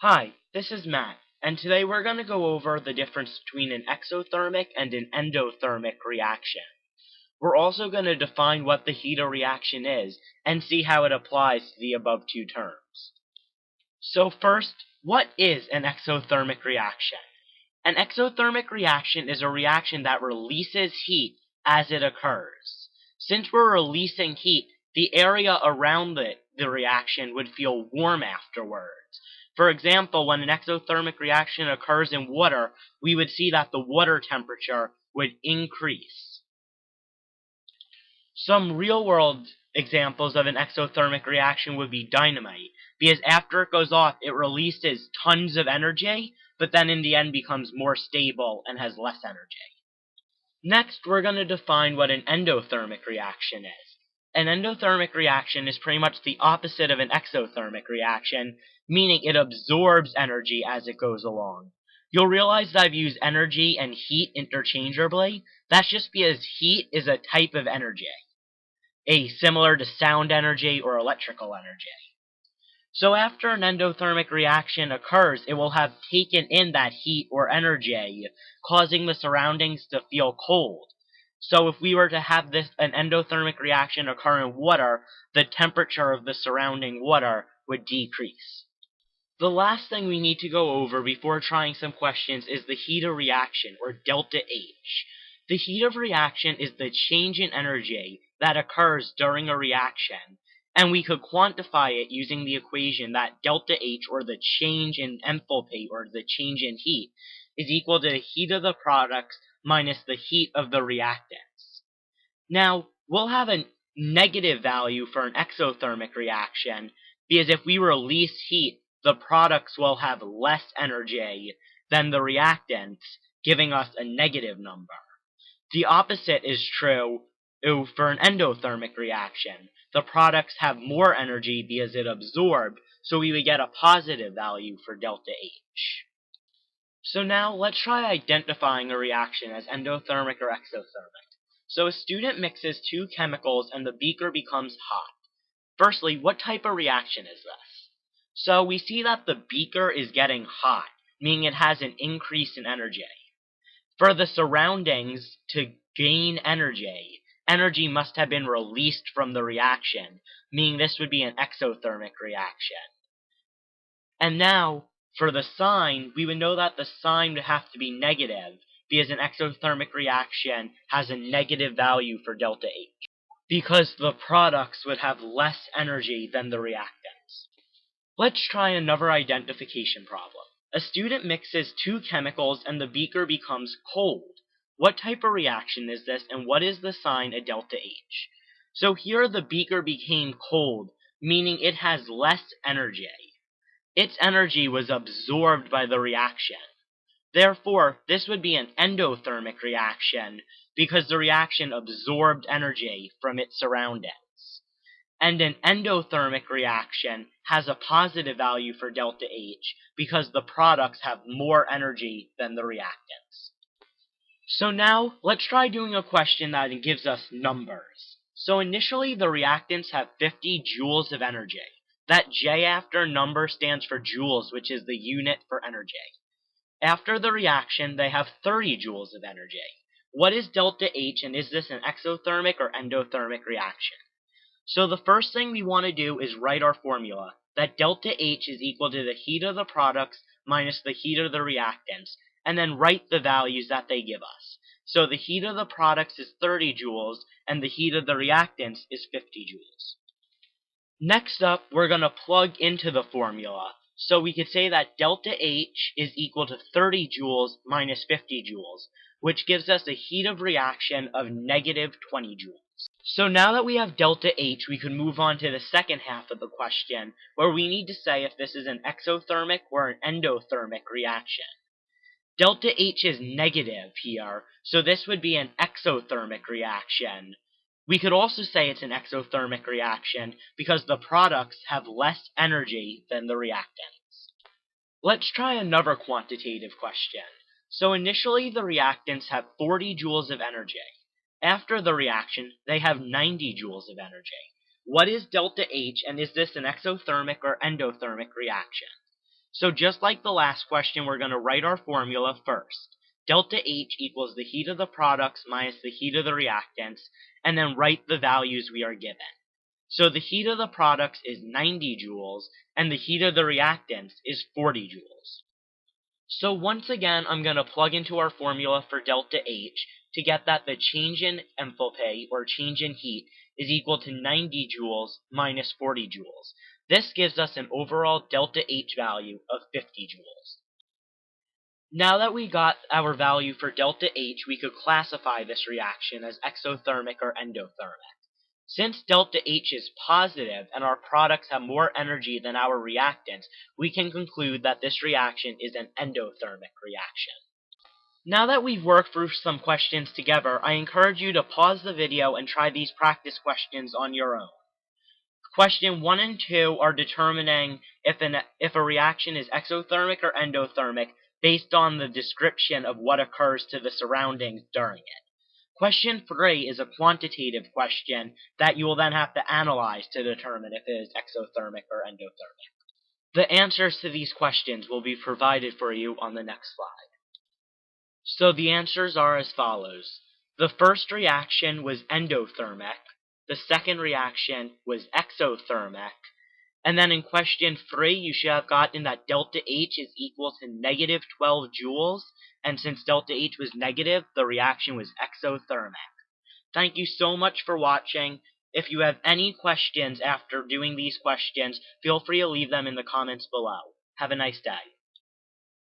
Hi, this is Matt, and today we're going to go over the difference between an exothermic and an endothermic reaction. We're also going to define what the heat of reaction is and see how it applies to the above two terms. So first, what is an exothermic reaction? An exothermic reaction is a reaction that releases heat as it occurs. Since we're releasing heat, the area around the reaction would feel warm afterwards. For example, when an exothermic reaction occurs in water, we would see that the water temperature would increase. Some real-world examples of an exothermic reaction would be dynamite, because after it goes off, it releases tons of energy, but then in the end becomes more stable and has less energy. Next, we're going to define what an endothermic reaction is. An endothermic reaction is pretty much the opposite of an exothermic reaction, meaning it absorbs energy as it goes along. You'll realize that I've used energy and heat interchangeably. That's just because heat is a type of energy, similar to sound energy or electrical energy. So after an endothermic reaction occurs, it will have taken in that heat or energy, causing the surroundings to feel cold. So if we were to have an endothermic reaction occur in water, the temperature of the surrounding water would decrease. The last thing we need to go over before trying some questions is the heat of reaction, or delta H. The heat of reaction is the change in energy that occurs during a reaction, and we could quantify it using the equation that delta H, or the change in enthalpy, or the change in heat, is equal to the heat of the products minus the heat of the reactants. Now, we'll have a negative value for an exothermic reaction, because if we release heat, the products will have less energy than the reactants, giving us a negative number. The opposite is true for an endothermic reaction. The products have more energy because it absorbed, so we would get a positive value for delta H. So now let's try identifying a reaction as endothermic or exothermic. So a student mixes two chemicals and the beaker becomes hot. Firstly, what type of reaction is this? So we see that the beaker is getting hot, meaning it has an increase in energy. For the surroundings to gain energy, energy must have been released from the reaction, meaning this would be an exothermic reaction. And now, for the sign, we would know that the sign would have to be negative, because an exothermic reaction has a negative value for delta H, because the products would have less energy than the reactants. Let's try another identification problem. A student mixes two chemicals and the beaker becomes cold. What type of reaction is this, and what is the sign at delta H? So here the beaker became cold, meaning it has less energy. Its energy was absorbed by the reaction. Therefore, this would be an endothermic reaction because the reaction absorbed energy from its surroundings. And an endothermic reaction has a positive value for delta H because the products have more energy than the reactants. So now, let's try doing a question that gives us numbers. So initially, the reactants have 50 joules of energy. That J after number stands for joules, which is the unit for energy. After the reaction, they have 30 joules of energy. What is delta H, and is this an exothermic or endothermic reaction? So the first thing we want to do is write our formula, that delta H is equal to the heat of the products minus the heat of the reactants, and then write the values that they give us. So the heat of the products is 30 joules, and the heat of the reactants is 50 joules. Next up, we're going to plug into the formula. So we could say that delta H is equal to 30 joules minus 50 joules, which gives us a heat of reaction of negative 20 joules. So now that we have delta H, we can move on to the second half of the question, where we need to say if this is an exothermic or an endothermic reaction. Delta H is negative here, so this would be an exothermic reaction. We could also say it's an exothermic reaction because the products have less energy than the reactants. Let's try another quantitative question. So initially the reactants have 40 joules of energy. After the reaction, they have 90 joules of energy. What is delta H, and is this an exothermic or endothermic reaction? So just like the last question, we're going to write our formula first. Delta H equals the heat of the products minus the heat of the reactants, and then write the values we are given. So the heat of the products is 90 joules, and the heat of the reactants is 40 joules. So once again, I'm going to plug into our formula for delta H to get that the change in enthalpy, or change in heat, is equal to 90 joules minus 40 joules. This gives us an overall delta H value of 50 joules. Now that we got our value for delta H, we could classify this reaction as exothermic or endothermic. Since delta H is positive and our products have more energy than our reactants, we can conclude that this reaction is an endothermic reaction. Now that we've worked through some questions together, I encourage you to pause the video and try these practice questions on your own. Question 1 and 2 are determining if a reaction is exothermic or endothermic based on the description of what occurs to the surroundings during it. Question 3 is a quantitative question that you will then have to analyze to determine if it is exothermic or endothermic. The answers to these questions will be provided for you on the next slide. So the answers are as follows. The first reaction was endothermic. The second reaction was exothermic. And then in question 3, you should have gotten that delta H is equal to negative 12 joules. And since delta H was negative, the reaction was exothermic. Thank you so much for watching. If you have any questions after doing these questions, feel free to leave them in the comments below. Have a nice day.